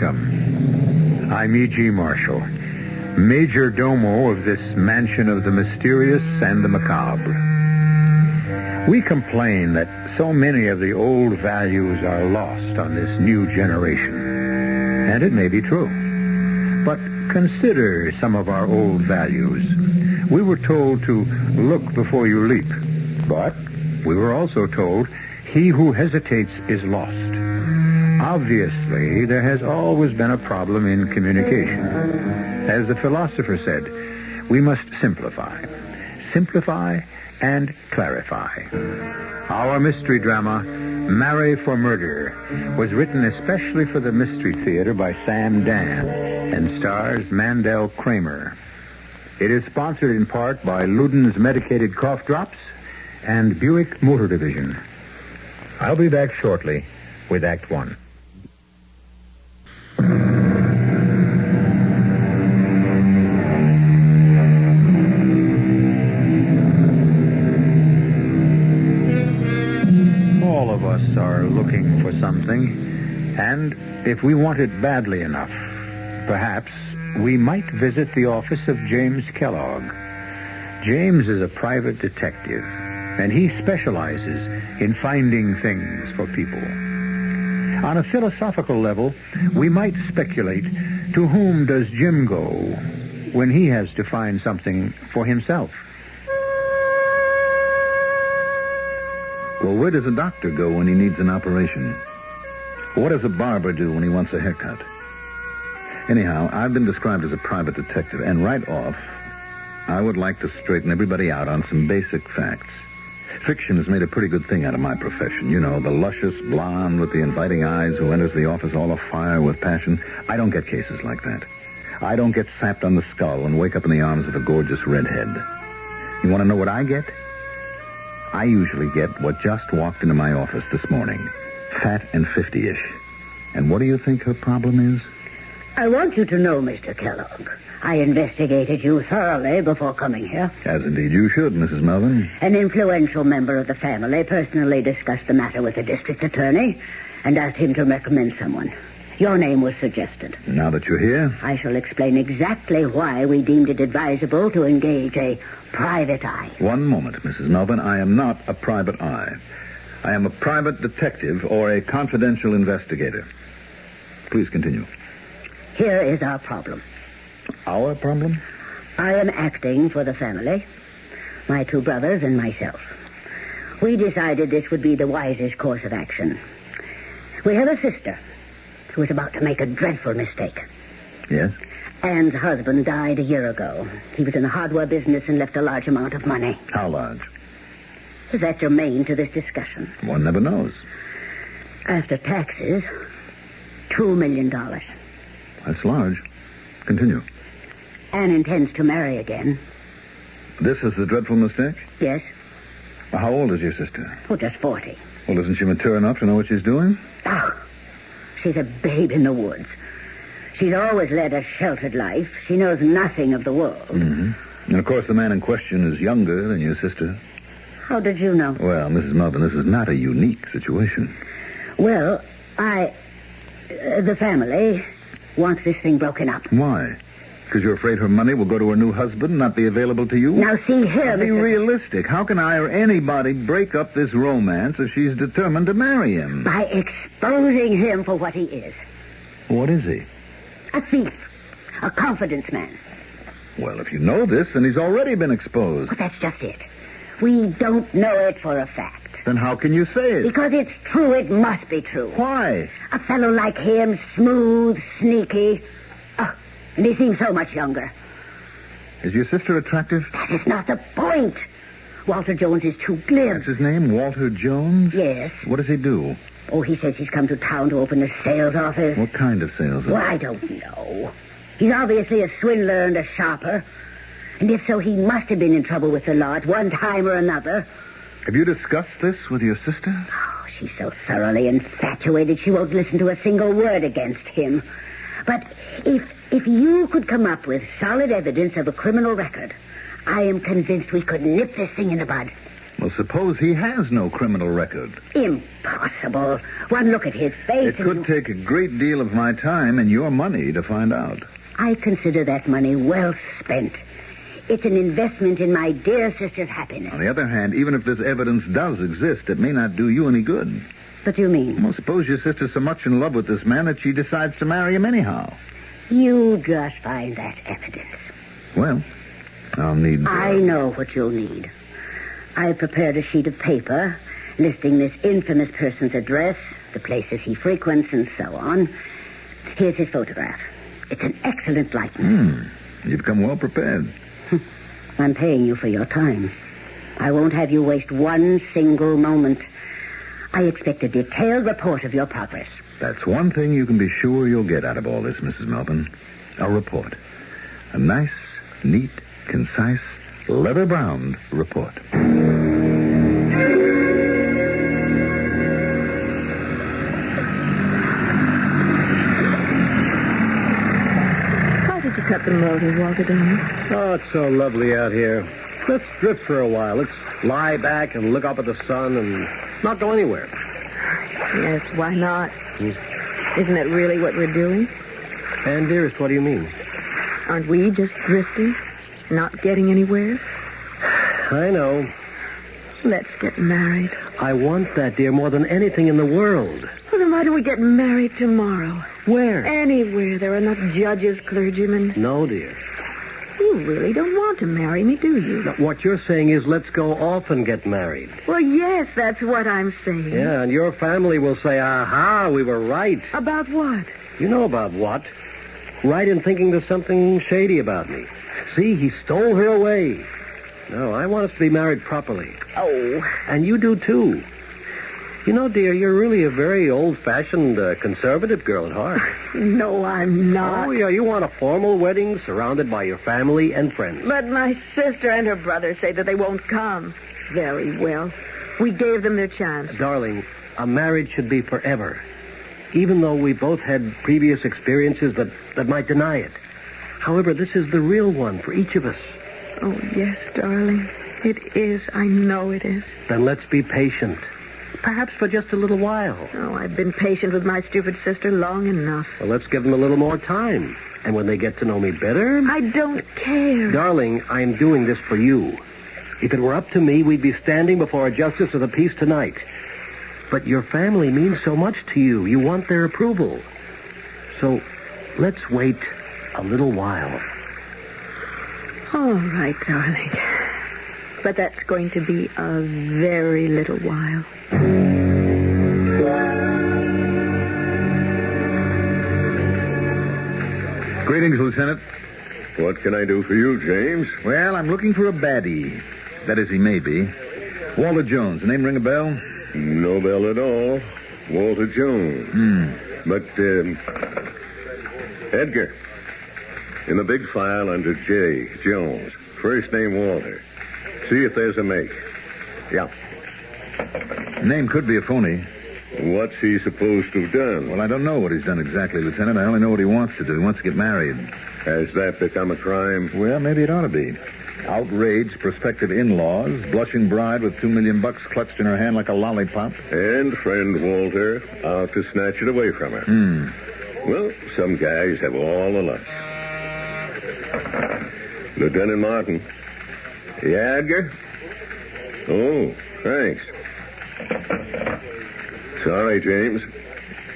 Welcome. I'm E.G. Marshall, major domo of this mansion of the mysterious and the macabre. We complain that so many of the old values are lost on this new generation. And it may be true. But consider some of our old values. We were told to look before you leap. But we were also told, he who hesitates is lost. Obviously, there has always been a problem in communication. As the philosopher said, we must simplify. Simplify and clarify. Our mystery drama, Marry for Murder, was written especially for the Mystery Theater by Sam Dan and stars Mandel Kramer. It is sponsored in part by Luden's Medicated Cough Drops and Buick Motor Division. I'll be back shortly with Act One. All of us are looking for something, and if we want it badly enough, perhaps we might visit the office of James Kellogg. James is a private detective, and he specializes in finding things for people. On a philosophical level, we might speculate, to whom does Jim go when he has to find something for himself? Well, where does a doctor go when he needs an operation? What does a barber do when he wants a haircut? Anyhow, I've been described as a private detective, and right off, I would like to straighten everybody out on some basic facts. Fiction has made a pretty good thing out of my profession. You know, the luscious blonde with the inviting eyes who enters the office all afire with passion. I don't get cases like that. I don't get sapped on the skull and wake up in the arms of a gorgeous redhead. You want to know what I get? I usually get what just walked into my office this morning. Fat and 50-ish. And what do you think her problem is? I want you to know, Mr. Kellogg, I investigated you thoroughly before coming here. As indeed you should, Mrs. Melvin. An influential member of the family personally discussed the matter with the district attorney and asked him to recommend someone. Your name was suggested. Now that you're here, I shall explain exactly why we deemed it advisable to engage a private eye. One moment, Mrs. Melvin. I am not a private eye. I am a private detective or a confidential investigator. Please continue. Here is our problem. Our problem? I am acting for the family, my two brothers and myself. We decided this would be the wisest course of action. We have a sister who is about to make a dreadful mistake. Yes? Anne's husband died a year ago. He was in the hardware business and left a large amount of money. How large? Is that germane to this discussion? One never knows. After taxes, $2 million. That's large. Continue. Anne intends to marry again. This is the dreadful mistake? Yes. Well, how old is your sister? Oh, just 40. Well, isn't she mature enough to know what she's doing? Oh, she's a babe in the woods. She's always led a sheltered life. She knows nothing of the world. Mm-hmm. And, of course, the man in question is younger than your sister. How did you know? Well, Mrs. Melvin, this is not a unique situation. Well, the family wants this thing broken up. Why? Because you're afraid her money will go to her new husband and not be available to you? Now, see here, Be realistic. How can I or anybody break up this romance if she's determined to marry him? By exposing him for what he is. What is he? A thief. A confidence man. Well, if you know this, then he's already been exposed. But that's just it. We don't know it for a fact. Then how can you say it? Because it's true, it must be true. Why? A fellow like him, smooth, sneaky. Oh, and he seems so much younger. Is your sister attractive? That is not the point. Walter Jones is too glib. That's his name, Walter Jones? Yes. What does he do? Oh, he says he's come to town to open a sales office. What kind of sales office? Well, I don't know. He's obviously a swindler and a sharper. And if so, he must have been in trouble with the law at one time or another. Have you discussed this with your sister? Oh, she's so thoroughly infatuated she won't listen to a single word against him. But if you could come up with solid evidence of a criminal record, I am convinced we could nip this thing in the bud. Well, suppose he has no criminal record. Impossible. One look at his face. It could take a great deal of my time and your money to find out. I consider that money well spent. It's an investment in my dear sister's happiness. On the other hand, even if this evidence does exist, it may not do you any good. What do you mean? Well, suppose your sister's so much in love with this man that she decides to marry him anyhow. You just find that evidence. Well, I'll need... I know what you'll need. I've prepared a sheet of paper listing this infamous person's address, the places he frequents, and so on. Here's his photograph. It's an excellent likeness. You've come well prepared. I'm paying you for your time. I won't have you waste one single moment. I expect a detailed report of your progress. That's one thing you can be sure you'll get out of all this, Mrs. Melvin. A report. A nice, neat, concise, leather-bound report. Why did you cut the motor, Walter, darling? Oh, it's so lovely out here. Let's drift for a while. Let's lie back and look up at the sun and not go anywhere. Yes, why not? Isn't that really what we're doing? And, dearest, what do you mean? Aren't we just drifting? Not getting anywhere? I know. Let's get married. I want that, dear, more than anything in the world. Well, then why don't we get married tomorrow? Where? Anywhere. There are enough judges, clergymen. No, dear. You really don't want to marry me, do you? Now, what you're saying is let's go off and get married. Well, yes, that's what I'm saying. Yeah, and your family will say, aha, we were right. About what? You know about what? Right in thinking there's something shady about me. See, he stole her away. No, I want us to be married properly. Oh. And you do, too. You know, dear, you're really a very old-fashioned, conservative girl at heart. No, I'm not. Oh, yeah, you want a formal wedding surrounded by your family and friends. But my sister and her brother say that they won't come. Very well. We gave them their chance. Darling, a marriage should be forever. Even though we both had previous experiences that might deny it. However, this is the real one for each of us. Oh, yes, darling. It is. I know it is. Then let's be patient. Perhaps for just a little while. Oh, I've been patient with my stupid sister long enough. Well, let's give them a little more time. And when they get to know me better... I don't care. Darling, I'm doing this for you. If it were up to me, we'd be standing before a justice of the peace tonight. But your family means so much to you. You want their approval. So let's wait a little while. All right, darling. But that's going to be a very little while. Greetings, Lieutenant. What can I do for you, James? Well, I'm looking for a baddie. That is, he may be. Walter Jones. The name ring a bell? No bell at all. Walter Jones. But, Edgar. In the big file under J. Jones. First name Walter. See if there's a make. Yeah. Name could be a phony. What's he supposed to have done? Well, I don't know what he's done exactly, Lieutenant. I only know what he wants to do. He wants to get married. Has that become a crime? Well, maybe it ought to be. Outraged prospective in-laws, blushing bride with $2 million clutched in her hand like a lollipop. And friend Walter out to snatch it away from her. Well, some guys have all the luck. Lieutenant Martin. Yeah, Edgar? Oh, thanks. Sorry, James.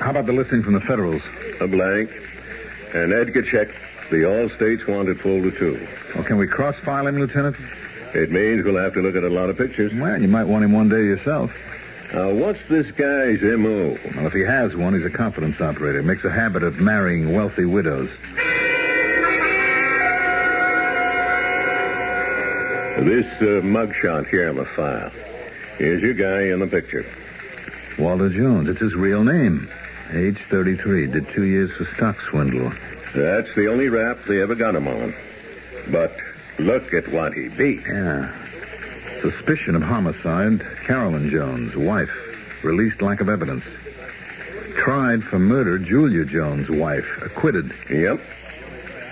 How about the listing from the Federals? A blank. And Edgar checked the all states wanted folder, too. Well, can we cross-file him, Lieutenant? It means we'll have to look at a lot of pictures. Well, you might want him one day yourself. Now, what's this guy's M.O.? Well, if he has one, he's a confidence operator. Makes a habit of marrying wealthy widows. This mugshot here on the file. Here's your guy in the picture. Walter Jones. It's his real name. Age 33. Did 2 years for stock swindle. That's the only rap they ever got him on. But look at what he beat. Yeah. Suspicion of homicide. Carolyn Jones, wife. Released lack of evidence. Tried for murder. Julia Jones, wife. Acquitted. Yep.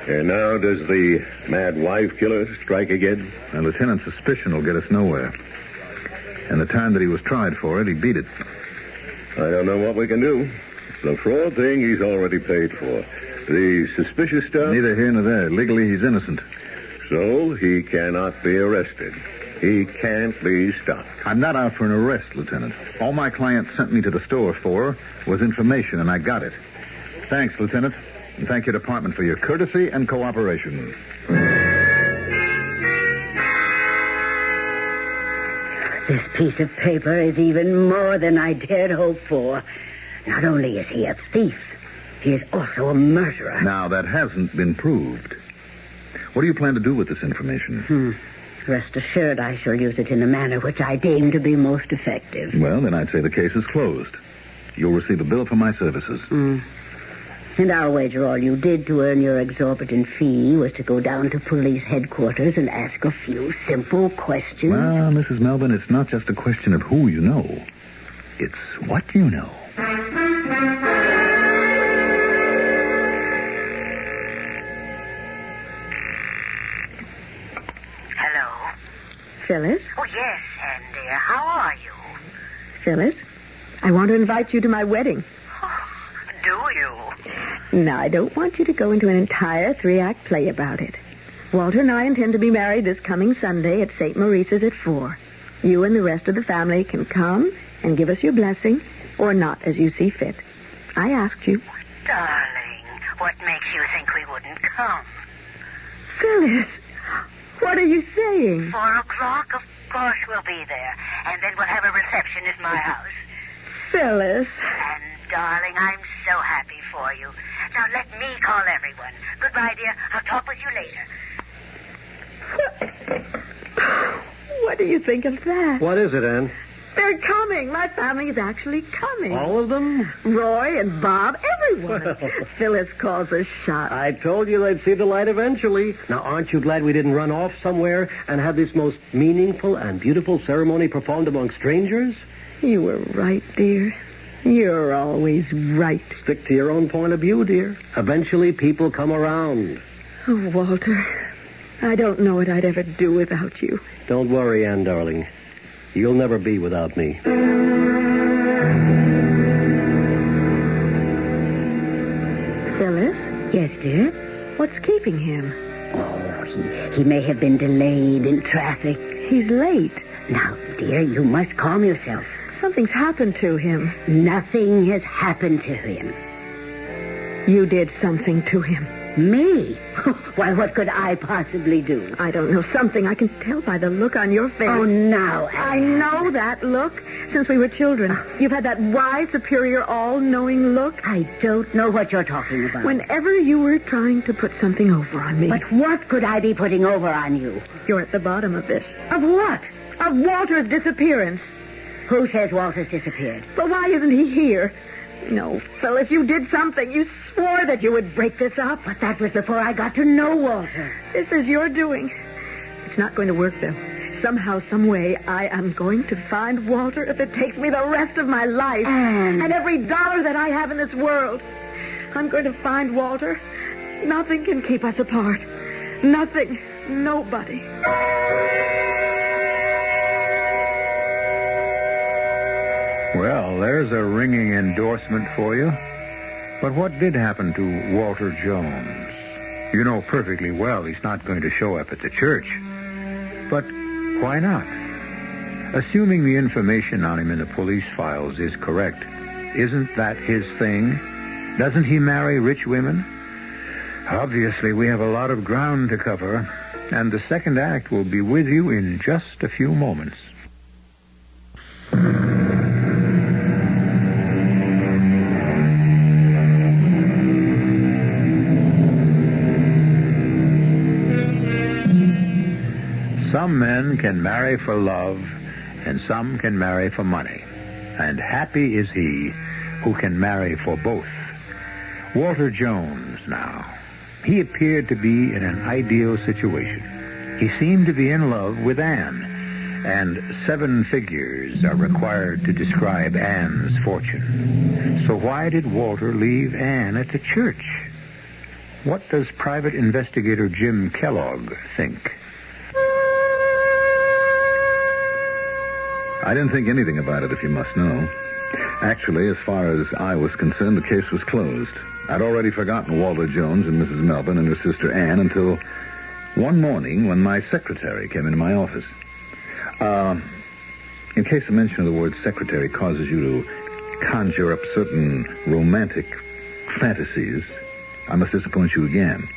And now does the mad wife killer strike again? And Lieutenant, suspicion will get us nowhere. And the time that he was tried for it, he beat it. I don't know what we can do. The fraud thing he's already paid for. The suspicious stuff... Neither here nor there. Legally, he's innocent. So he cannot be arrested. He can't be stopped. I'm not out for an arrest, Lieutenant. All my client sent me to the store for was information, and I got it. Thanks, Lieutenant. And thank your department for your courtesy and cooperation. This piece of paper is even more than I dared hope for. Not only is he a thief, he is also a murderer. Now, that hasn't been proved. What do you plan to do with this information? Rest assured I shall use it in a manner which I deem to be most effective. Well, then I'd say the case is closed. You'll receive a bill for my services. And I'll wager all you did to earn your exorbitant fee was to go down to police headquarters and ask a few simple questions. Well, Mrs. Melvin, it's not just a question of who you know. It's what you know. Hello? Phyllis? Oh, yes, Anne, dear. How are you? Phyllis, I want to invite you to my wedding. Do you? Now, I don't want you to go into an entire 3-act play about it. Walter and I intend to be married this coming Sunday at St. Maurice's at 4. You and the rest of the family can come and give us your blessing, or not, as you see fit. I asked you. Darling, what makes you think we wouldn't come? Phyllis, what are you saying? 4 o'clock? Of course we'll be there. And then we'll have a reception at my house. Phyllis. And, darling, I'm so happy for you. Now, let me call everyone. Goodbye, dear. I'll talk with you later. What do you think of that? What is it, Anne? They're coming. My family is actually coming. All of them? Roy and Bob, everyone. Phyllis calls us shot. I told you they'd see the light eventually. Now, aren't you glad we didn't run off somewhere and have this most meaningful and beautiful ceremony performed among strangers? You were right, dear. You're always right. Stick to your own point of view, dear. Eventually, people come around. Oh, Walter, I don't know what I'd ever do without you. Don't worry, Anne, darling. You'll never be without me. Phyllis, Yes, dear? what's keeping him? Oh, he may have been delayed in traffic. He's late. Now, dear, you must calm yourself. Something's happened to him. Nothing has happened to him. You did something to him. Me? Why, what could I possibly do? I don't know. Something I can tell by the look on your face. Oh, now, I Anne. know that look since we were children. You've had that wise, superior, all-knowing look. I don't know what you're talking about. Whenever you were trying to put something over on me. But what could I be putting over on you? You're at the bottom of this. Of what? Of Walter's disappearance. Who says Walter's disappeared? But why isn't he here? No, Phyllis, you did something. You swore that you would break this up. But that was before I got to know Walter. This is your doing. It's not going to work, though. Somehow, some way, I am going to find Walter if it takes me the rest of my life. Anne. And every dollar that I have in this world. I'm going to find Walter. Nothing can keep us apart. Nothing. Nobody. Well, there's a ringing endorsement for you. But what did happen to Walter Jones? You know perfectly well he's not going to show up at the church. But why not? Assuming the information on him in the police files is correct, isn't that his thing? Doesn't he marry rich women? Obviously, we have a lot of ground to cover, and the second act will be with you in just a few moments. Some men can marry for love, and some can marry for money. And happy is he who can marry for both. Walter Jones, now. He appeared to be in an ideal situation. He seemed to be in love with Anne, and 7 figures are required to describe Anne's fortune. So why did Walter leave Anne at the church? What does Private Investigator Jim Kellogg think? I didn't think anything about it, if you must know. Actually, as far as I was concerned, the case was closed. I'd already forgotten Walter Jones and Mrs. Melvin and her sister Anne until one morning when my secretary came into my office. In case the mention of the word secretary causes you to conjure up certain romantic fantasies, I must disappoint you again.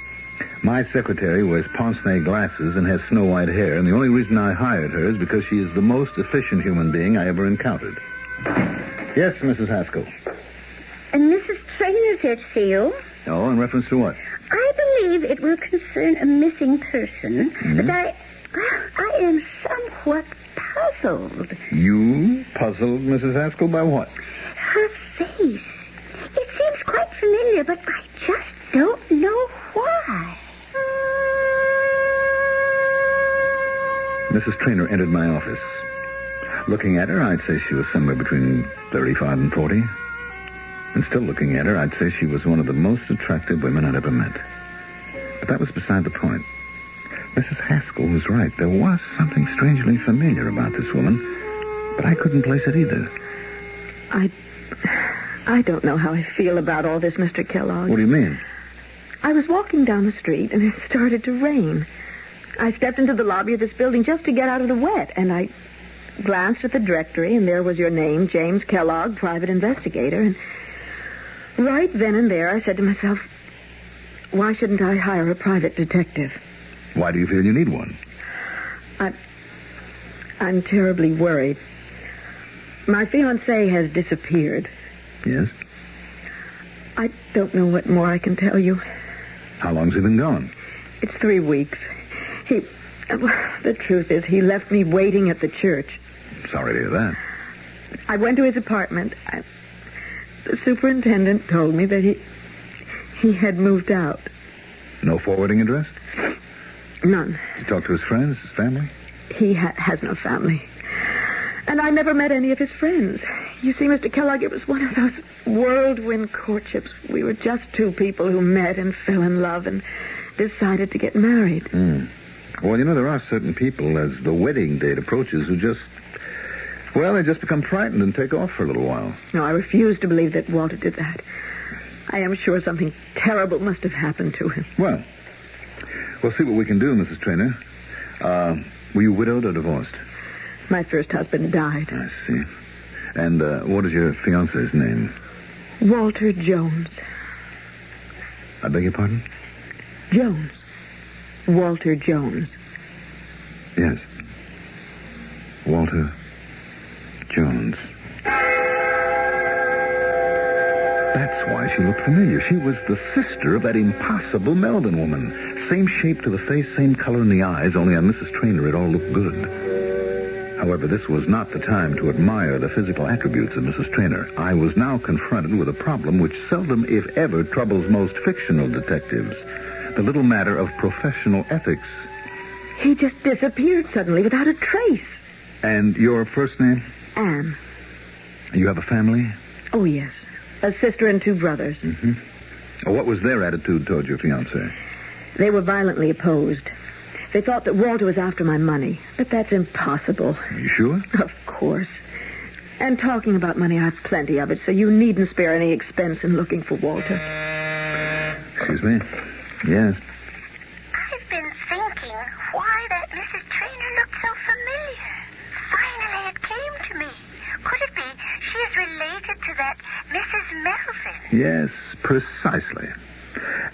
My secretary wears pince-nez glasses and has snow-white hair, and the only reason I hired her is because she is the most efficient human being I ever encountered. Yes, Mrs. Haskell. And Mrs. Trainor's here to see you. Oh, in reference to what? I believe it will concern a missing person, but I am somewhat puzzled. You puzzled, Mrs. Haskell, by what? Her face. It seems quite familiar, but I just don't know why. Mrs. Trainor entered my office. Looking at her, I'd say she was somewhere between 35 and 40. And still looking at her, I'd say she was one of the most attractive women I'd ever met. But that was beside the point. Mrs. Haskell was right. There was something strangely familiar about this woman, but I couldn't place it either. I don't know how I feel about all this, Mr. Kellogg. What do you mean? I was walking down the street, and it started to rain. I stepped into the lobby of this building just to get out of the wet, and I glanced at the directory, and there was your name, James Kellogg, private investigator. And right then and there, I said to myself, why shouldn't I hire a private detective? Why do you feel you need one? I'm terribly worried. My fiancé has disappeared. Yes? I don't know what more I can tell you. How long's he been gone? It's 3 weeks. The truth is, he left me waiting at the church. Sorry to hear that. I went to his apartment. The superintendent told me that he had moved out. No forwarding address? None. You talked to his friends, his family? He has no family. And I never met any of his friends. You see, Mr. Kellogg, it was one of those whirlwind courtships. We were just two people who met and fell in love and decided to get married. Mm. Well, you know, there are certain people, as the wedding date approaches, who they just become frightened and take off for a little while. No, I refuse to believe that Walter did that. I am sure something terrible must have happened to him. Well, we'll see what we can do, Mrs. Trainor. Were you widowed or divorced? My first husband died. I see. And what is your fiancé's name? Walter Jones. I beg your pardon? Jones. Walter Jones. Yes. Walter Jones. That's why she looked familiar. She was the sister of that impossible Melvin woman. Same shape to the face, same color in the eyes, only on Mrs. Trainor it all looked good. However, this was not the time to admire the physical attributes of Mrs. Trainor. I was now confronted with a problem which seldom, if ever, troubles most fictional detectives. The little matter of professional ethics. He just disappeared suddenly without a trace. And your first name? Anne. You have a family? Oh, yes. A sister and 2 brothers. Mm-hmm. What was their attitude toward your fiancé? They were violently opposed. They thought that Walter was after my money, but that's impossible. Are you sure? Of course. And talking about money, I've plenty of it, so you needn't spare any expense in looking for Walter. Excuse me? Yes. I've been thinking why that Mrs. Trainor looked so familiar. Finally, it came to me. Could it be she is related to that Mrs. Melvin? Yes, precisely.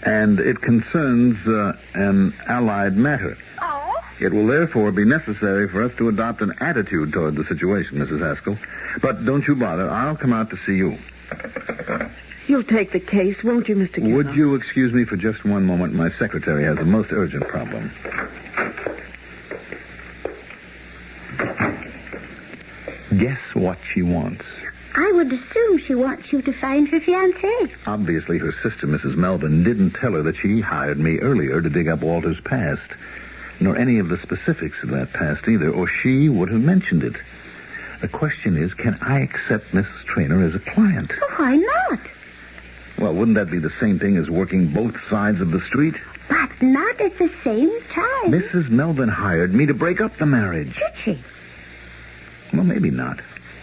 And it concerns an allied matter. Oh? It will therefore be necessary for us to adopt an attitude toward the situation, Mrs. Haskell. But don't you bother. I'll come out to see you. You'll take the case, won't you, Mr. Kellogg? Would you excuse me for just one moment? My secretary has a most urgent problem. Guess what she wants? I would assume she wants you to find her fiancé. Obviously, her sister, Mrs. Melvin, didn't tell her that she hired me earlier to dig up Walter's past, nor any of the specifics of that past either, or she would have mentioned it. The question is, can I accept Mrs. Trainor as a client? Why not? Well, wouldn't that be the same thing as working both sides of the street? But not at the same time. Mrs. Melvin hired me to break up the marriage. Did she? Well, maybe not.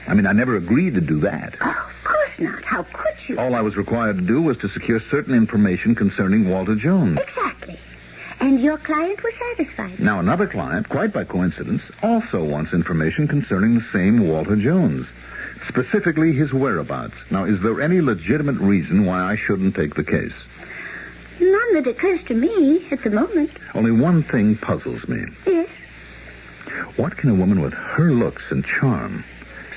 I mean, I never agreed to do that. Oh, of course not. How could you? All I was required to do was to secure certain information concerning Walter Jones. Exactly. And your client was satisfied. Now, another client, quite by coincidence, also wants information concerning the same Walter Jones. Specifically, his whereabouts. Now, is there any legitimate reason why I shouldn't take the case? None that occurs to me at the moment. Only one thing puzzles me. Yes? What can a woman with her looks and charm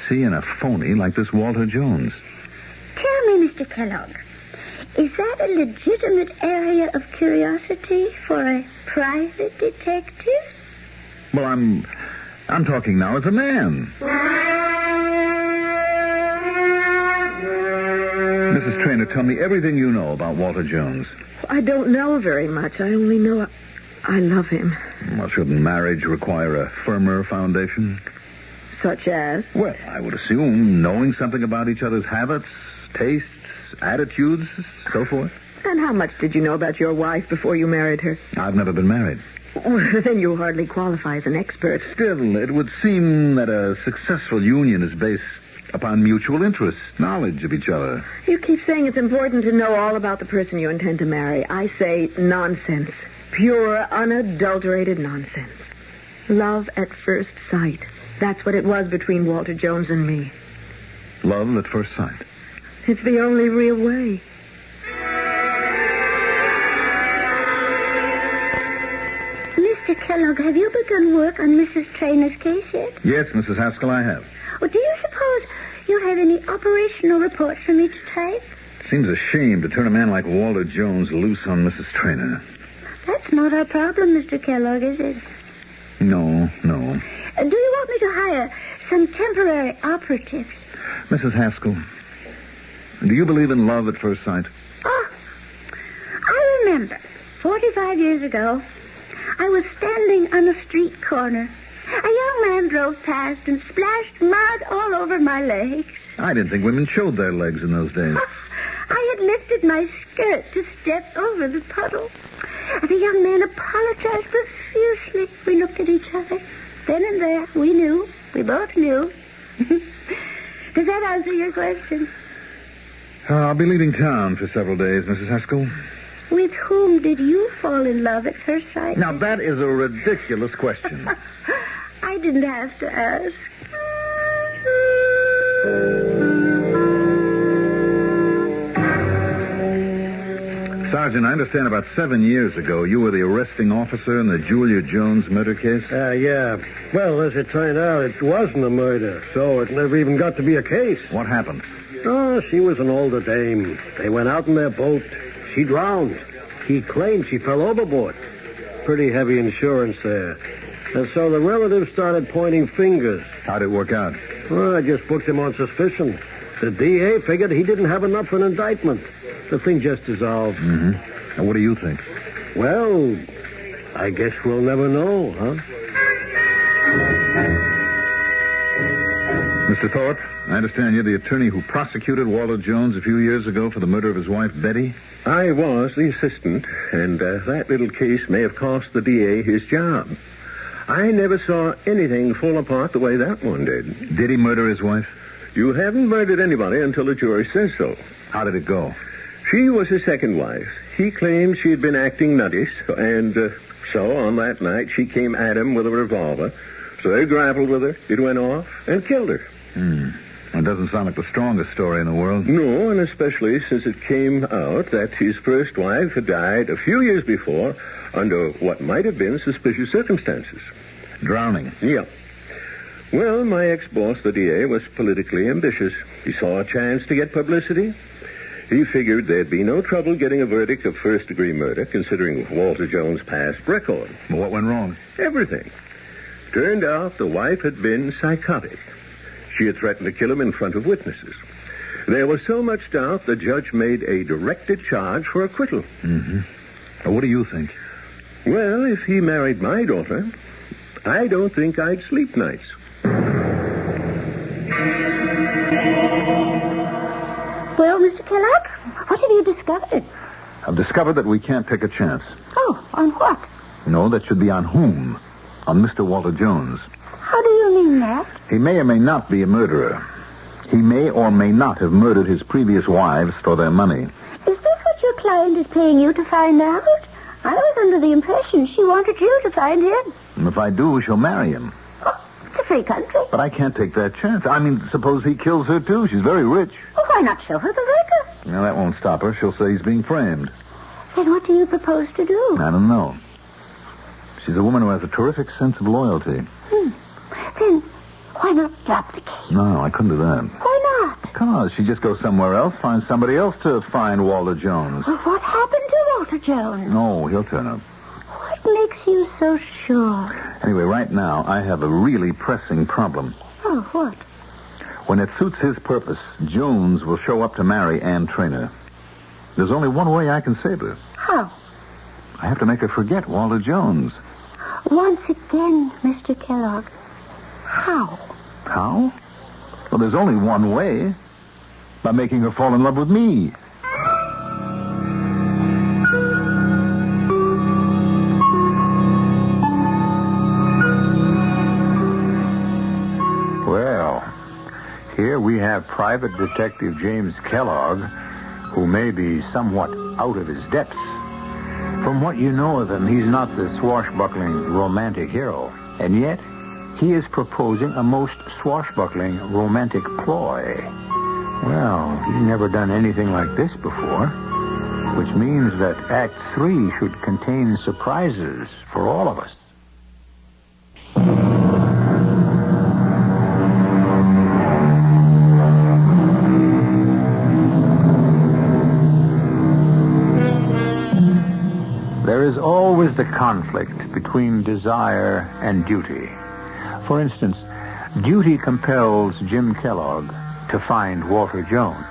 see in a phony like this Walter Jones? Tell me, Mr. Kellogg, is that a legitimate area of curiosity for a private detective? Well, I'm talking now as a man. Mrs. Traynor, tell me everything you know about Walter Jones. I don't know very much. I only know I love him. Well, shouldn't marriage require a firmer foundation? Such as? Well, I would assume knowing something about each other's habits, tastes, attitudes, so forth. And how much did you know about your wife before you married her? I've never been married. Well, then you hardly qualify as an expert. Still, it would seem that a successful union is based upon mutual interest, knowledge of each other. You keep saying it's important to know all about the person you intend to marry. I say nonsense. Pure, unadulterated nonsense. Love at first sight. That's what it was between Walter Jones and me. Love at first sight. It's the only real way. Mr. Kellogg, have you begun work on Mrs. Traynor's case yet? Yes, Mrs. Haskell, I have. Well, do you suppose you have any operational reports for me to type? Seems a shame to turn a man like Walter Jones loose on Mrs. Traynor. That's not our problem, Mr. Kellogg, is it? No. Do you want me to hire some temporary operatives? Mrs. Haskell, do you believe in love at first sight? Oh, I remember 45 years ago, I was standing on a street corner. A young man drove past and splashed mud all over my legs. I didn't think women showed their legs in those days. I had lifted my skirt to step over the puddle. The young man apologized profusely. We looked at each other. Then and there, we knew. We both knew. Does that answer your question? I'll be leaving town for several days, Mrs. Haskell. With whom did you fall in love at first sight? Now, that is a ridiculous question. I didn't have to ask. Sergeant, I understand about 7 years ago you were the arresting officer in the Julia Jones murder case? Yeah. Well, as it turned out, it wasn't a murder, so it never even got to be a case. What happened? Oh, she was an older dame. They went out in their boat. She drowned. He claimed she fell overboard. Pretty heavy insurance there. And so the relatives started pointing fingers. How'd it work out? Well, I just booked him on suspicion. The DA figured he didn't have enough for an indictment. The thing just dissolved. Mm-hmm. And what do you think? Well, I guess we'll never know, huh? Mr. Thorpe, I understand you're the attorney who prosecuted Walter Jones a few years ago for the murder of his wife, Betty? I was the assistant, and that little case may have cost the DA his job. I never saw anything fall apart the way that one did. Did he murder his wife? You haven't murdered anybody until the jury says so. How did it go? She was his second wife. He claimed she had been acting nutty, and so on that night she came at him with a revolver. So he grappled with her, it went off, and killed her. That doesn't sound like the strongest story in the world. No, and especially since it came out that his first wife had died a few years before under what might have been suspicious circumstances. Drowning? Yeah. Well, my ex-boss, the DA, was politically ambitious. He saw a chance to get publicity. He figured there'd be no trouble getting a verdict of first-degree murder, considering Walter Jones' past record. Well, what went wrong? Everything. Turned out the wife had been psychotic. She had threatened to kill him in front of witnesses. There was so much doubt the judge made a directed charge for acquittal. Mm-hmm. Well, what do you think? Well, if he married my daughter, I don't think I'd sleep nights. Well, Mr. Kellogg, what have you discovered? I've discovered that we can't take a chance. Oh, on what? No, that should be on whom? On Mr. Walter Jones. How do you mean? mean that? He may or may not be a murderer. He may or may not have murdered his previous wives for their money. Is this what your client is paying you to find out? I was under the impression she wanted you to find him. And if I do, she'll marry him. Oh, it's a free country. But I can't take that chance. I mean, suppose he kills her, too. She's very rich. Well, why not show her the record? Now, that won't stop her. She'll say he's being framed. Then what do you propose to do? I don't know. She's a woman who has a terrific sense of loyalty. Then why not drop the case? No, I couldn't do that. Why not? Because she'd just go somewhere else, find somebody else to find Walter Jones. Well, what happened to Walter Jones? No, he'll turn up. What makes you so sure? Anyway, right now, I have a really pressing problem. Oh, what? When it suits his purpose, Jones will show up to marry Ann Traynor. There's only one way I can save her. How? I have to make her forget Walter Jones. Once again, Mr. Kellogg. How? How? Well, there's only one way. By making her fall in love with me. Well, here we have Private Detective James Kellogg, who may be somewhat out of his depths. From what you know of him, he's not the swashbuckling romantic hero. And yet, he is proposing a most swashbuckling romantic ploy. Well, he's never done anything like this before, which means that Act 3 should contain surprises for all of us. There is always the conflict between desire and duty. For instance, duty compels Jim Kellogg to find Walter Jones.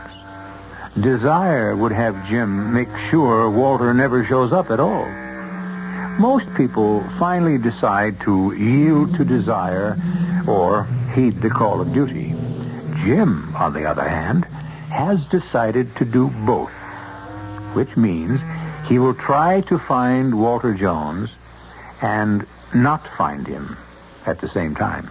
Desire would have Jim make sure Walter never shows up at all. Most people finally decide to yield to desire or heed the call of duty. Jim, on the other hand, has decided to do both, which means he will try to find Walter Jones and not find him at the same time.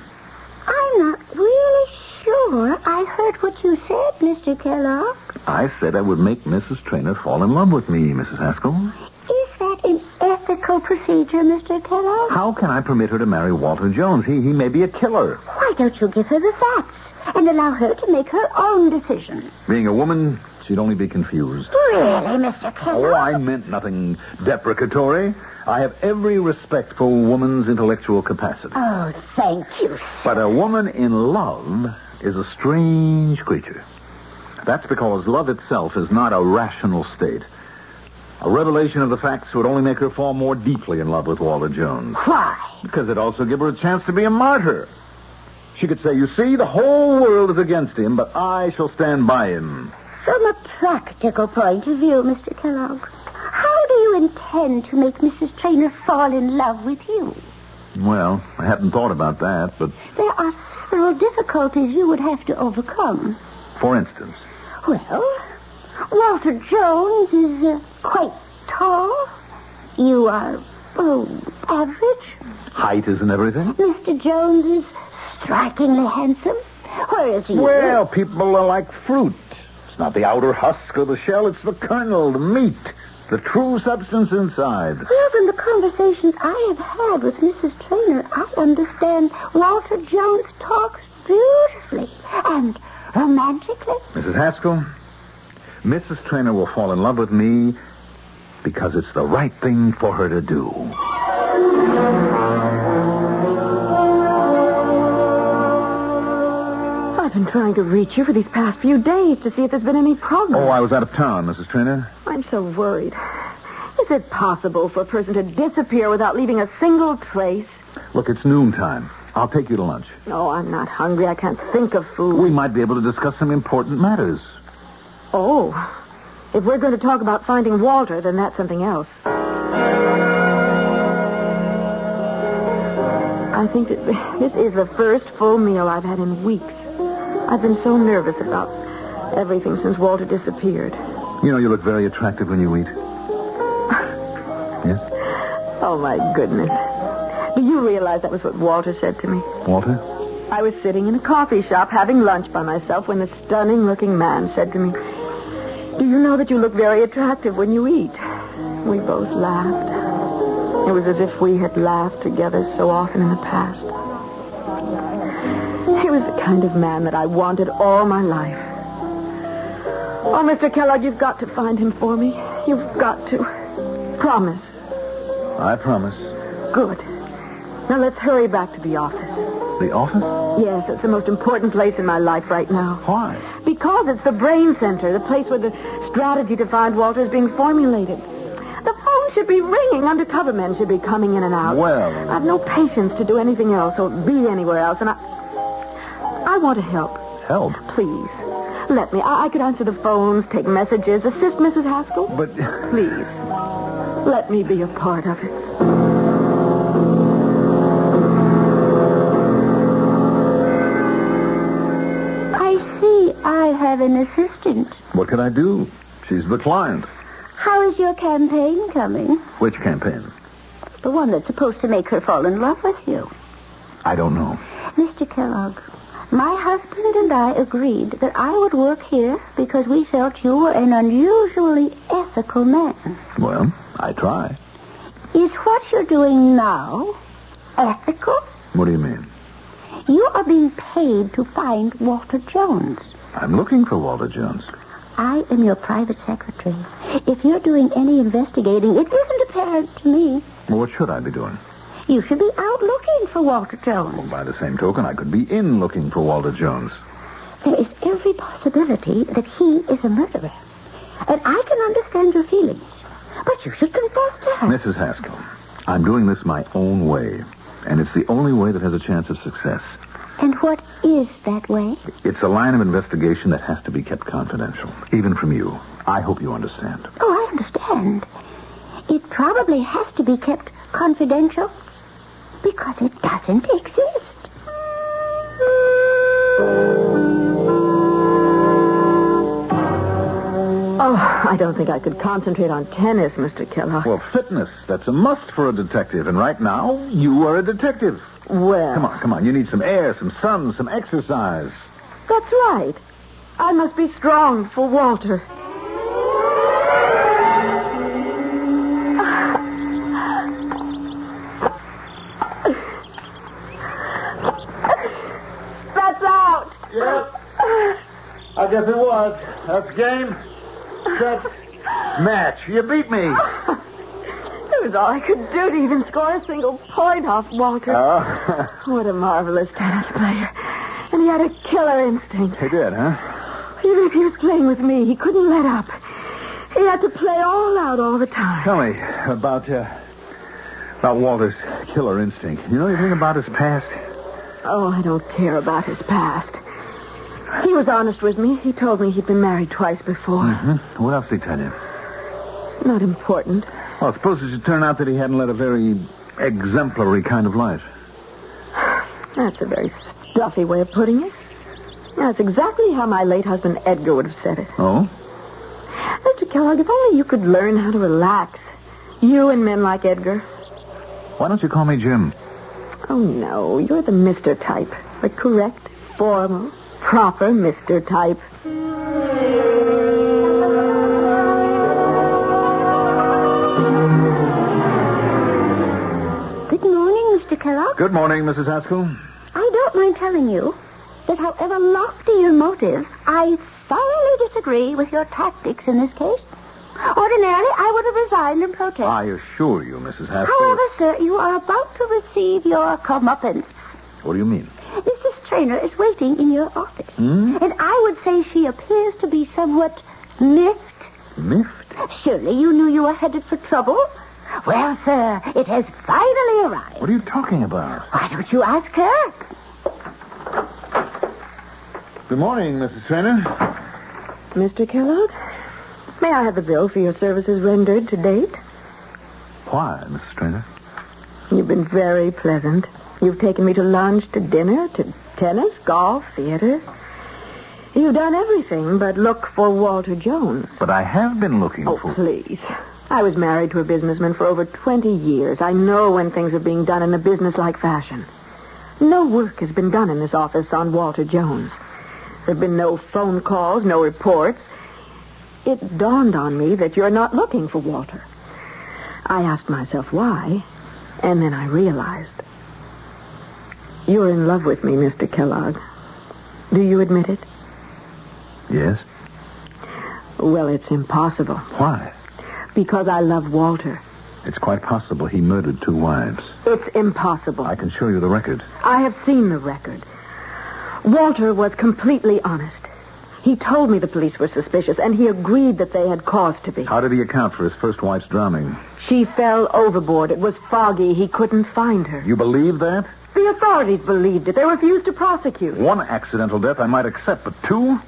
I'm not really sure I heard what you said, Mr. Kellogg. I said I would make Mrs. Traynor fall in love with me, Mrs. Haskell. Is that an ethical procedure, Mr. Kellogg? How can I permit her to marry Walter Jones? He may be a killer. Why don't you give her the facts and allow her to make her own decision? Being a woman, she'd only be confused. Really, Mr. Kellogg? Oh, I meant nothing deprecatory. I have every respect for a woman's intellectual capacity. Oh, thank you, sir. But a woman in love is a strange creature. That's because love itself is not a rational state. A revelation of the facts would only make her fall more deeply in love with Walter Jones. Why? Because it'd also give her a chance to be a martyr. She could say, you see, the whole world is against him, but I shall stand by him. From a practical point of view, Mr. Kellogg, how do you intend to make Mrs. Traynor fall in love with you? Well, I hadn't thought about that, but... There are several difficulties you would have to overcome. For instance? Well, Walter Jones is quite tall. You are, average. Height isn't everything? Mr. Jones is strikingly handsome. Whereas you... Well, people are like fruit. It's not the outer husk or the shell, it's the kernel, the meat, the true substance inside. Well, from the conversations I have had with Mrs. Traynor, I understand Walter Jones talks beautifully and romantically. Mrs. Haskell, Mrs. Traynor will fall in love with me because it's the right thing for her to do. I've been trying to reach you for these past few days to see if there's been any progress. Oh, I was out of town, Mrs. Traynor. I'm so worried. Is it possible for a person to disappear without leaving a single trace? Look, it's noontime. I'll take you to lunch. No, I'm not hungry. I can't think of food. We might be able to discuss some important matters. Oh. If we're going to talk about finding Walter, then that's something else. I think that this is the first full meal I've had in weeks. I've been so nervous about everything since Walter disappeared. You know, you look very attractive when you eat. Yes? Oh, my goodness. Do you realize that was what Walter said to me? Walter? I was sitting in a coffee shop having lunch by myself when the stunning-looking man said to me, "Do you know that you look very attractive when you eat?" We both laughed. It was as if we had laughed together so often in the past. He was the kind of man that I wanted all my life. Oh, Mr. Kellogg, you've got to find him for me. You've got to. Promise. I promise. Good. Now let's hurry back to the office. The office? Yes, it's the most important place in my life right now. Why? Because it's the brain center, the place where the strategy to find Walter is being formulated. The phone should be ringing. Undercover men should be coming in and out. Well... I've no patience to do anything else or be anywhere else, and I want to help. Help? Please. Let me. I could answer the phones, take messages, assist Mrs. Haskell. But... Please. Let me be a part of it. I see I have an assistant. What can I do? She's the client. How is your campaign coming? Which campaign? The one that's supposed to make her fall in love with you. I don't know. Mr. Kellogg, my husband and I agreed that I would work here because we felt you were an unusually ethical man. Well, I try. Is what you're doing now ethical? What do you mean? You are being paid to find Walter Jones. I'm looking for Walter Jones. I am your private secretary. If you're doing any investigating, it isn't apparent to me. Well, what should I be doing? You should be out looking for Walter Jones. Well, by the same token, I could be in looking for Walter Jones. There is every possibility that he is a murderer. And I can understand your feelings. But you should confess to her. Mrs. Haskell, I'm doing this my own way. And it's the only way that has a chance of success. And what is that way? It's a line of investigation that has to be kept confidential. Even from you. I hope you understand. Oh, I understand. It probably has to be kept confidential because it doesn't exist. Oh, I don't think I could concentrate on tennis, Mr. Kellogg. Well, fitness, that's a must for a detective. And right now, you are a detective. Well... Come on. You need some air, some sun, some exercise. That's right. I must be strong for Walter. That's out. Yep. I guess it was. That's game. Set. Match. You beat me. It was all I could do to even score a single point off Walter. Oh. What a marvelous tennis player. And he had a killer instinct. He did, huh? Even if he was playing with me, he couldn't let up. He had to play all out all the time. Tell me about Walter's killer instinct. You know anything about his past? Oh, I don't care about his past. He was honest with me. He told me he'd been married twice before. Mm-hmm. What else did he tell you? Not important. Well, suppose it should turn out that he hadn't led a very exemplary kind of life. That's a very stuffy way of putting it. That's exactly how my late husband Edgar would have said it. Oh? Mr. Kellogg, if only you could learn how to relax. You and men like Edgar. Why don't you call me Jim? Oh, no. You're the Mr. type. The correct, formal, proper Mr. type. Good morning, Mr. Kellogg. Good morning, Mrs. Haskell. I don't mind telling you that however lofty your motives, I thoroughly disagree with your tactics in this case. Ordinarily, I would have resigned in protest. I assure you, Mrs. Haskell. However, sir, you are about to receive your comeuppance. What do you mean? Mrs. Traynor is waiting in your office. Hmm? And I would say she appears to be somewhat miffed. Miffed? Surely you knew you were headed for trouble? Well, sir, it has finally arrived. What are you talking about? Why don't you ask her? Good morning, Mrs. Traynor. Mr. Kellogg, may I have the bill for your services rendered to date? Why, Mrs. Traynor? You've been very pleasant. You've taken me to lunch, to dinner, to tennis, golf, theater. You've done everything but look for Walter Jones. But I have been looking Oh, for... please. I was married to a businessman for over 20 years. I know when things are being done in a businesslike fashion. No work has been done in this office on Walter Jones. There have been no phone calls, no reports. It dawned on me that you're not looking for Walter. I asked myself why, and then I realized. You're in love with me, Mr. Kellogg. Do you admit it? Yes? Well, it's impossible. Why? Because I love Walter. It's quite possible he murdered 2 wives. It's impossible. I can show you the record. I have seen the record. Walter was completely honest. He told me the police were suspicious, and he agreed that they had cause to be. How did he account for his first wife's drowning? She fell overboard. It was foggy. He couldn't find her. You believe that? The authorities believed it. They refused to prosecute. 1 accidental death I might accept, but 2?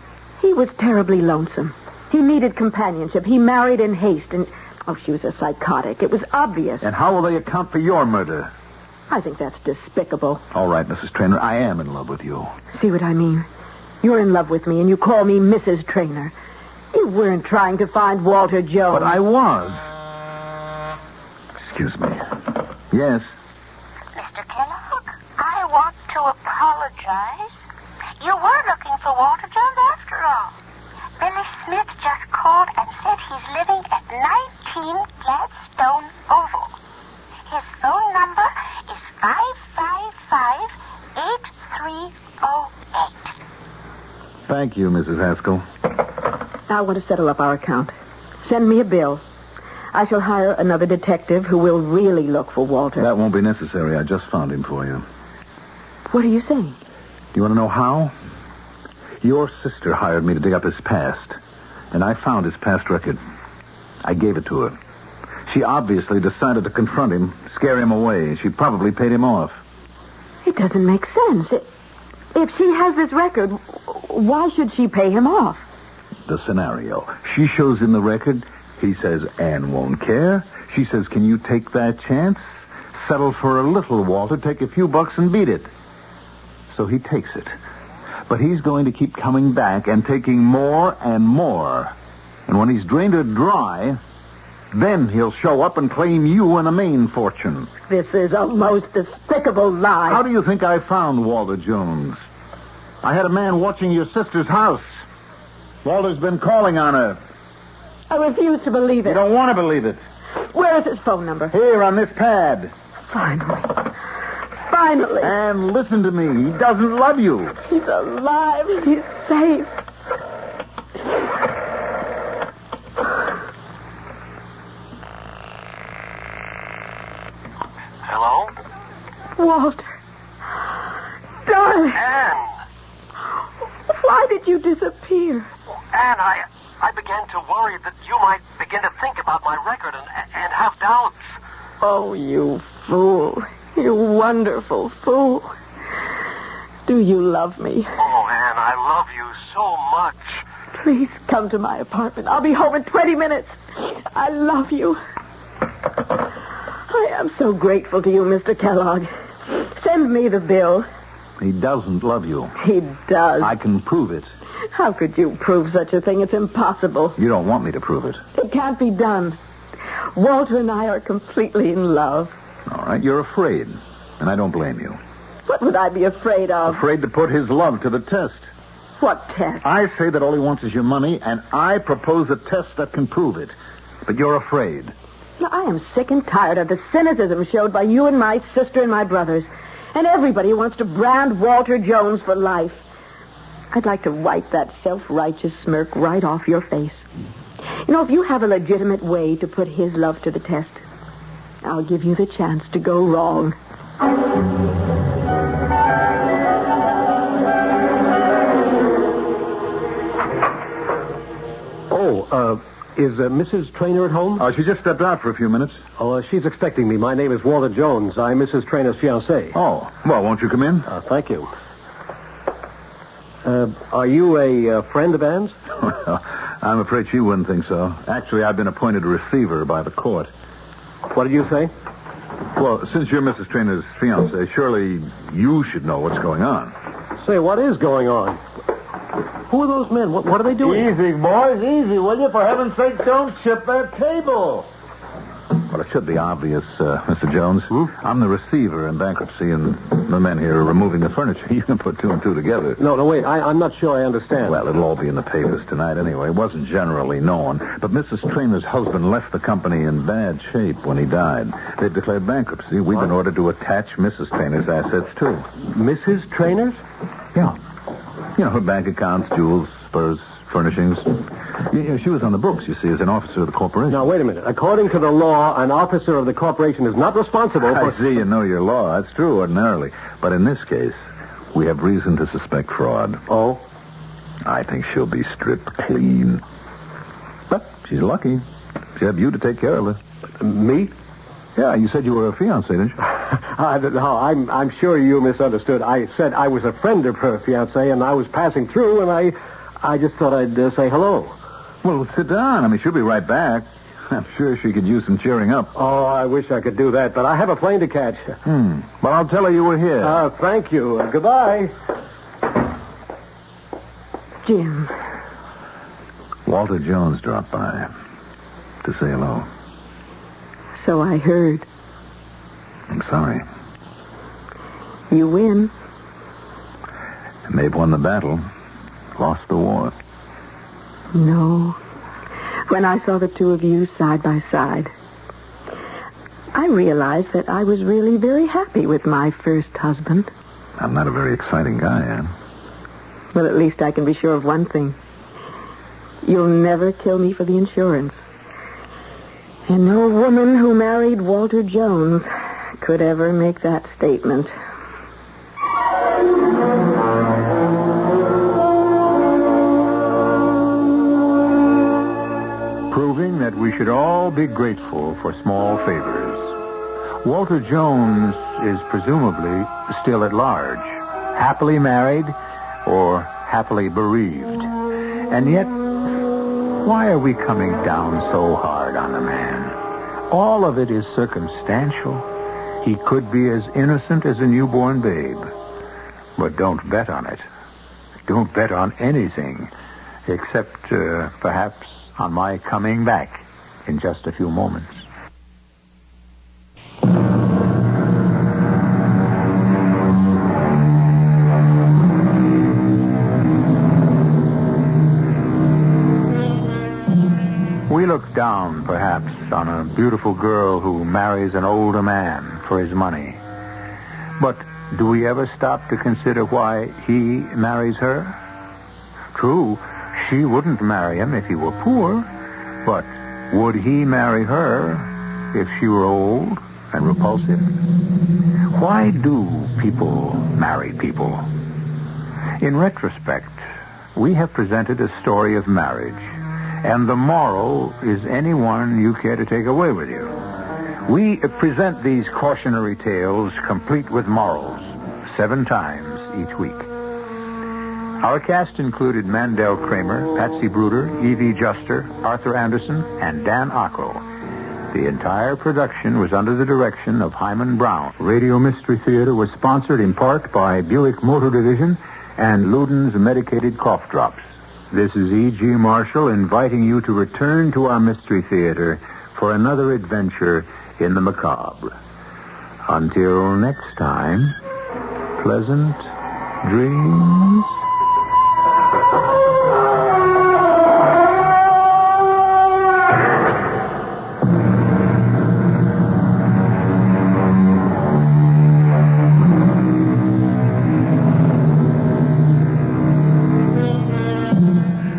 He was terribly lonesome. He needed companionship. He married in haste, and... Oh, she was a psychotic. It was obvious. And how will they account for your murder? I think that's despicable. All right, Mrs. Traynor, I am in love with you. See what I mean? You're in love with me, and you call me Mrs. Traynor. You weren't trying to find Walter Jones. But I was. Excuse me. Yes? Mr. Kellogg, I want to apologize. You were looking for Walter Jones after all. Billy Smith just called and said he's living at 19 Gladstone Oval. His phone number is 555-8308. Thank you, Mrs. Haskell. I want to settle up our account. Send me a bill. I shall hire another detective who will really look for Walter. That won't be necessary. I just found him for you. What are you saying? Do you want to know how? Your sister hired me to dig up his past, and I found his past record. I gave it to her. She obviously decided to confront him, scare him away. She probably paid him off. It doesn't make sense. If she has this record, why should she pay him off? The scenario. She shows him the record. He says, Anne won't care. She says, can you take that chance? Settle for a little, Walter. Take a few bucks and beat it. So he takes it. But he's going to keep coming back and taking more and more. And when he's drained her dry, then he'll show up and claim you and the main fortune. This is a most despicable lie. How do you think I found Walter Jones? I had a man watching your sister's house. Walter's been calling on her. I refuse to believe You it. don't want to believe it. Where is his phone number? Here on this pad. Finally. And listen to me. He doesn't love you. He's alive. He's safe. Hello? Walter. Darling. Anne! Why did you disappear? Anne, I began to worry that you might begin to think about my record and have doubts. Oh, you fool. You wonderful fool. Do you love me? Oh, Anne, I love you so much. Please come to my apartment. I'll be home in 20 minutes. I love you. I am so grateful to you, Mr. Kellogg. Send me the bill. He doesn't love you. He does. I can prove it. How could you prove such a thing? It's impossible. You don't want me to prove it. It can't be done. Walter and I are completely in love. All right, you're afraid, and I don't blame you. What would I be afraid of? Afraid to put his love to the test. What test? I say that all he wants is your money, and I propose a test that can prove it. But you're afraid. Now, I am sick and tired of the cynicism showed by you and my sister and my brothers. And everybody who wants to brand Walter Jones for life. I'd like to wipe that self-righteous smirk right off your face. You know, if you have a legitimate way to put his love to the test, I'll give you the chance to go wrong. Is Mrs. Traynor at home? She just stepped out for a few minutes. Oh, she's expecting me. My name is Walter Jones. I'm Mrs. Traynor's fiancé. Oh, well, won't you come in? Thank you. Are you a friend of Anne's? I'm afraid she wouldn't think so. Actually, I've been appointed a receiver by the court. What did you say? Well, since you're Mrs. Traynor's fiancé, surely you should know what's going on. Say, what is going on? Who are those men? What are they doing? Easy, boys, easy, will you? For heaven's sake, don't chip that table. Well, it should be obvious, Mr. Jones. I'm the receiver in bankruptcy, and The men here are removing the furniture. You can put two and two together. No, wait. I'm not sure I understand. Well, it'll all be in the papers tonight anyway. It wasn't generally known. But Mrs. Trainor's husband left the company in bad shape when he died. They've declared bankruptcy. We've been ordered to attach Mrs. Trainor's assets, too. Mrs. Trainor's? Yeah. You know, her bank accounts, jewels, spurs, furnishings. She was on the books, you see, as an officer of the corporation. Now, wait a minute. According to the law, an officer of the corporation is not responsible for... I see you know your law. That's true ordinarily. But in this case, we have reason to suspect fraud. Oh? I think she'll be stripped clean. But she's lucky. She had you to take care of her. Me? Yeah, you said you were a fiancé, didn't you? No, I'm sure you misunderstood. I said I was a friend of her fiancé, and I was passing through, and I just thought I'd say hello. Well, sit down. I mean, she'll be right back. I'm sure she could use some cheering up. Oh, I wish I could do that, but I have a plane to catch. But I'll tell her you were here. Thank you. Goodbye. Jim. Walter Jones dropped by to say hello. So I heard. I'm sorry. You win. And they've won the battle. Lost the war. No. When I saw the two of you side by side, I realized that I was really very happy with my first husband. I'm not a very exciting guy, Anne. Well, at least I can be sure of one thing. You'll never kill me for the insurance. And no woman who married Walter Jones could ever make that statement. Proving that we should all be grateful for small favors. Walter Jones is presumably still at large, happily married or happily bereaved. And yet, why are we coming down so hard on the man? All of it is circumstantial. He could be as innocent as a newborn babe. But don't bet on it. Don't bet on anything, except perhaps on my coming back in just a few moments. We look down, perhaps, on a beautiful girl who marries an older man for his money. But do we ever stop to consider why he marries her? True, she wouldn't marry him if he were poor, but would he marry her if she were old and repulsive? Why do people marry people? In retrospect, we have presented a story of marriage, and the moral is anyone you care to take away with you. We present these cautionary tales complete with morals 7 times each week. Our cast included Mandel Kramer, Patsy Bruder, Evie Juster, Arthur Anderson, and Dan Ocko. The entire production was under the direction of Hyman Brown. Radio Mystery Theater was sponsored in part by Buick Motor Division and Luden's Medicated Cough Drops. This is E.G. Marshall inviting you to return to our Mystery Theater for another adventure in the macabre. Until next time, pleasant dreams.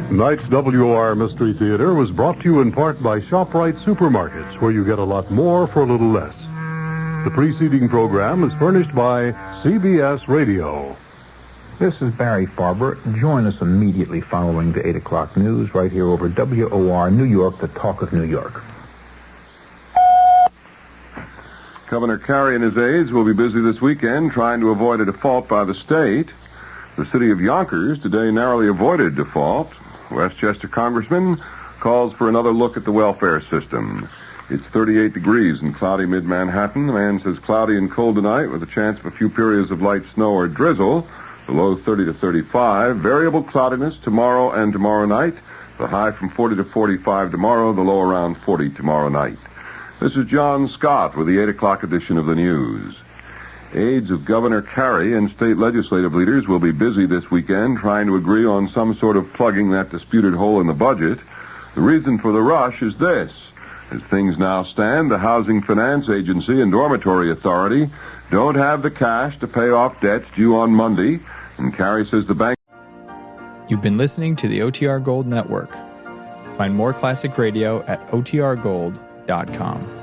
Tonight's WOR Mystery Theater was brought to you in part by ShopRite Supermarkets, where you get a lot more for a little less. The preceding program is furnished by CBS Radio. This is Barry Farber. Join us immediately following the 8 o'clock news right here over WOR New York, the talk of New York. Governor Carey and his aides will be busy this weekend trying to avoid a default by the state. The city of Yonkers today narrowly avoided default. Westchester Congressman calls for another look at the welfare system. It's 38 degrees in cloudy mid-Manhattan. The man says cloudy and cold tonight with a chance of a few periods of light snow or drizzle. The low 30 to 35. Variable cloudiness tomorrow and tomorrow night. The high from 40 to 45 tomorrow. The low around 40 tomorrow night. This is John Scott with the 8 o'clock edition of the news. Aides of Governor Carey and state legislative leaders will be busy this weekend trying to agree on some sort of plugging that disputed hole in the budget. The reason for the rush is this. As things now stand, the Housing Finance Agency and Dormitory Authority don't have the cash to pay off debts due on Monday, and Carey says the bank... You've been listening to the OTR Gold Network. Find more classic radio at otrgold.com.